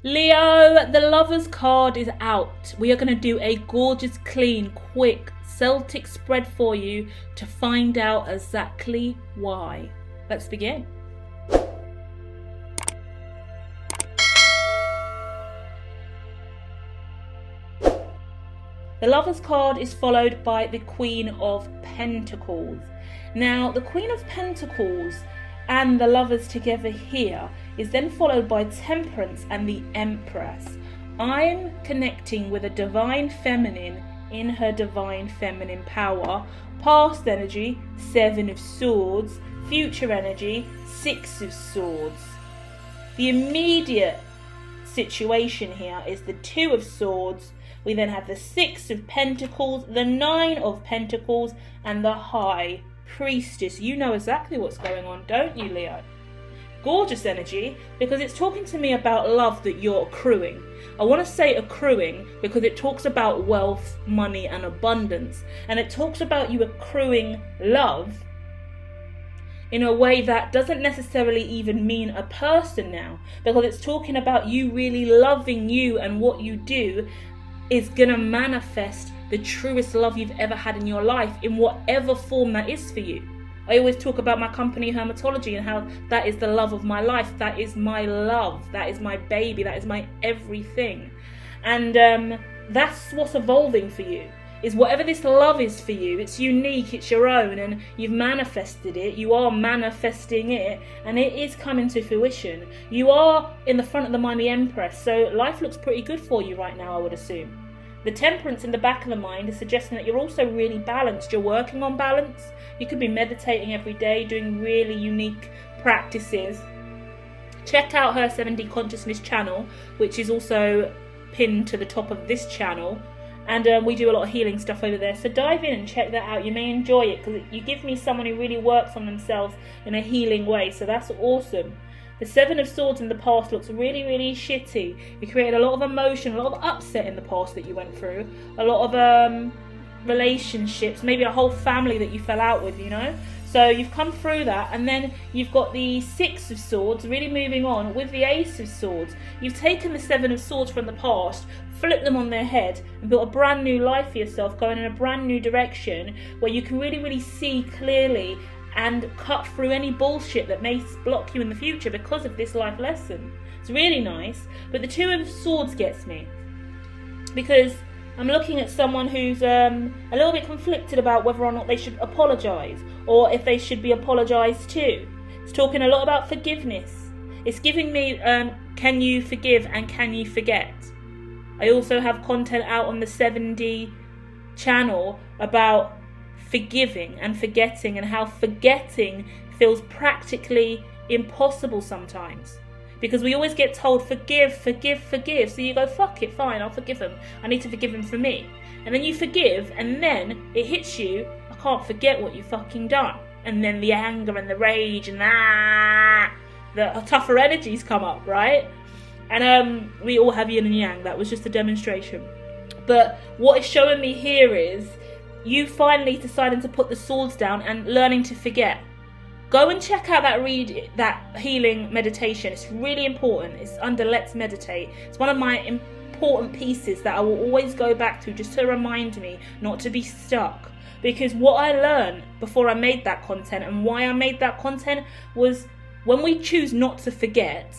Leo, the Lovers card is out. We are going to do a gorgeous, clean, quick Celtic spread for you to find out exactly why. Let's begin. The Lovers card is followed by the Queen of Pentacles. Now, the Queen of Pentacles and the Lovers together here is then followed by Temperance and the Empress. I'm connecting with a divine feminine in her divine feminine power. Past energy, 7 of Swords. Future energy, 6 of Swords. The immediate situation here is the 2 of Swords. We then have the 6 of Pentacles, the 9 of Pentacles, and the High Priestess. You know exactly what's going on, don't you, Leo? Gorgeous energy, because it's talking to me about love that you're accruing. I want to say accruing because it talks about wealth, money, and abundance. And it talks about you accruing love in a way that doesn't necessarily even mean a person now, because it's talking about you really loving you, and what you do is going to manifest the truest love you've ever had in your life, in whatever form that is for you. I always talk about my company, Hermitology, and how that is the love of my life. That is my love. That is my baby. That is my everything. And that's what's evolving for you, is whatever this love is for you, it's unique, it's your own, and you've manifested it. You are manifesting it, and it is coming to fruition. You are in the front of the mind, the Empress, so life looks pretty good for you right now, I would assume. The Temperance in the back of the mind is suggesting that you're also really balanced. You're working on balance. You could be meditating every day, doing really unique practices. Check out her 7D Consciousness channel, which is also pinned to the top of this channel. And we do a lot of healing stuff over there. So dive in and check that out. You may enjoy it, because you give me someone who really works on themselves in a healing way. So that's awesome. The 7 of Swords in the past looks really, really shitty. You created a lot of emotion, a lot of upset in the past that you went through. A lot of relationships, maybe a whole family that you fell out with, you know. So you've come through that, and then you've got the 6 of Swords really moving on with the Ace of Swords. You've taken the 7 of Swords from the past, flipped them on their head, and built a brand new life for yourself, going in a brand new direction where you can really, really see clearly and cut through any bullshit that may block you in the future because of this life lesson. It's really nice. But the 2 of Swords gets me, because I'm looking at someone who's a little bit conflicted about whether or not they should apologise, or if they should be apologised to. It's talking a lot about forgiveness. It's giving me can you forgive and can you forget. I also have content out on the 7D channel about forgiving and forgetting, and how forgetting feels practically impossible sometimes, because we always get told forgive, forgive, forgive. So you go, fuck it, fine, I'll forgive him. I need to forgive him for me. And then you forgive, and then it hits you, I can't forget what you fucking done. And then the anger and the rage and the tougher energies come up, right? And we all have yin and yang. That was just a demonstration. But what it's showing me here is you finally deciding to put the swords down and learning to forget. Go and check out that healing meditation. It's really important. It's under Let's Meditate. It's one of my important pieces that I will always go back to, just to remind me not to be stuck. Because what I learned before I made that content, and why I made that content, was when we choose not to forget,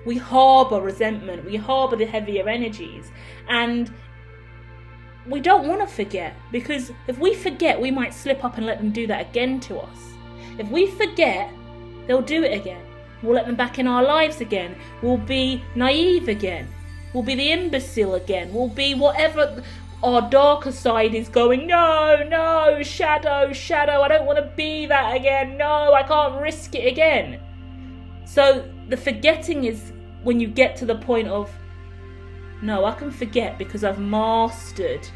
we harbour resentment, we harbour the heavier energies. And we don't want to forget, because if we forget, we might slip up and let them do that again to us. If we forget, they'll do it again. We'll let them back in our lives again. We'll be naive again. We'll be the imbecile again. We'll be whatever our darker side is going, no, shadow, I don't want to be that again. No, I can't risk it again. So the forgetting is when you get to the point of, no, I can forget because I've mastered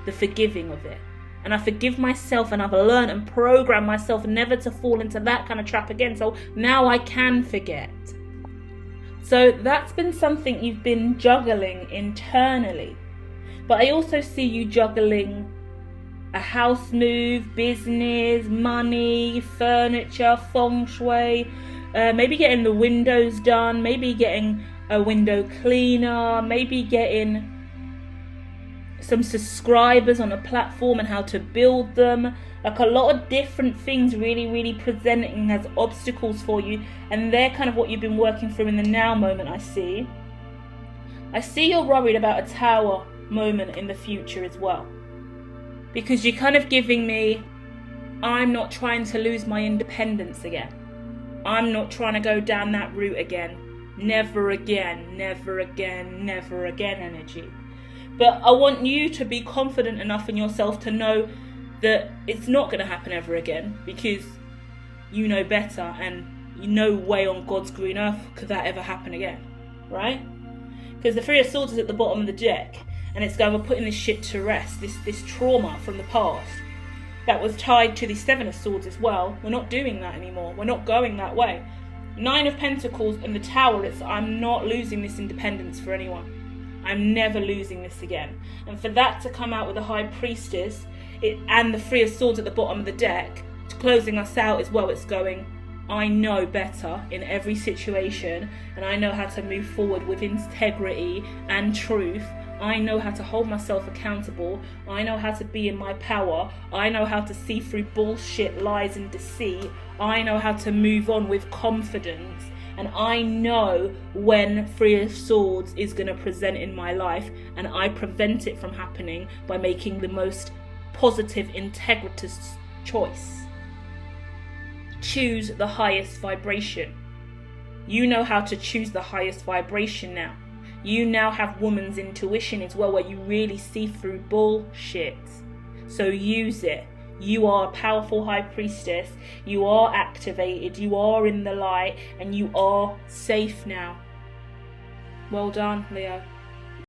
the forgiving of it. And I forgive myself, and I've learned and programmed myself never to fall into that kind of trap again. So now I can forget. So that's been something you've been juggling internally. But I also see you juggling a house move, business, money, furniture, feng shui, maybe getting the windows done, maybe getting a window cleaner, maybe getting some subscribers on a platform and how to build them. Like a lot of different things really presenting as obstacles for you, and they're kind of what you've been working through in the now moment. I see you're worried about a Tower moment in the future as well, because you're kind of giving me, I'm not trying to lose my independence again. I'm not trying to go down that route again. Never again, never again, never again energy. But I want you to be confident enough in yourself to know that it's not going to happen ever again, because you know better, and you know way on God's green earth could that ever happen again, right? Because the Three of Swords is at the bottom of the deck, and it's going, we're putting this shit to rest, this trauma from the past that was tied to the Seven of Swords as well. We're not doing that anymore. We're not going that way. Nine of Pentacles and the Tower, it's I'm not losing this independence for anyone. I'm never losing this again. And for that to come out with the High Priestess and the Three of Swords at the bottom of the deck, closing us out as well, it's going, I know better in every situation, and I know how to move forward with integrity and truth. I know how to hold myself accountable. I know how to be in my power. I know how to see through bullshit, lies and deceit. I know how to move on with confidence. And I know when Three of Swords is going to present in my life, and I prevent it from happening by making the most positive, integritous choice. Choose the highest vibration. You know how to choose the highest vibration now. You now have woman's intuition as well, where you really see through bullshit. So use it. You are a powerful High Priestess. You are activated. You are in the light, and you are safe now. Well done, Leo.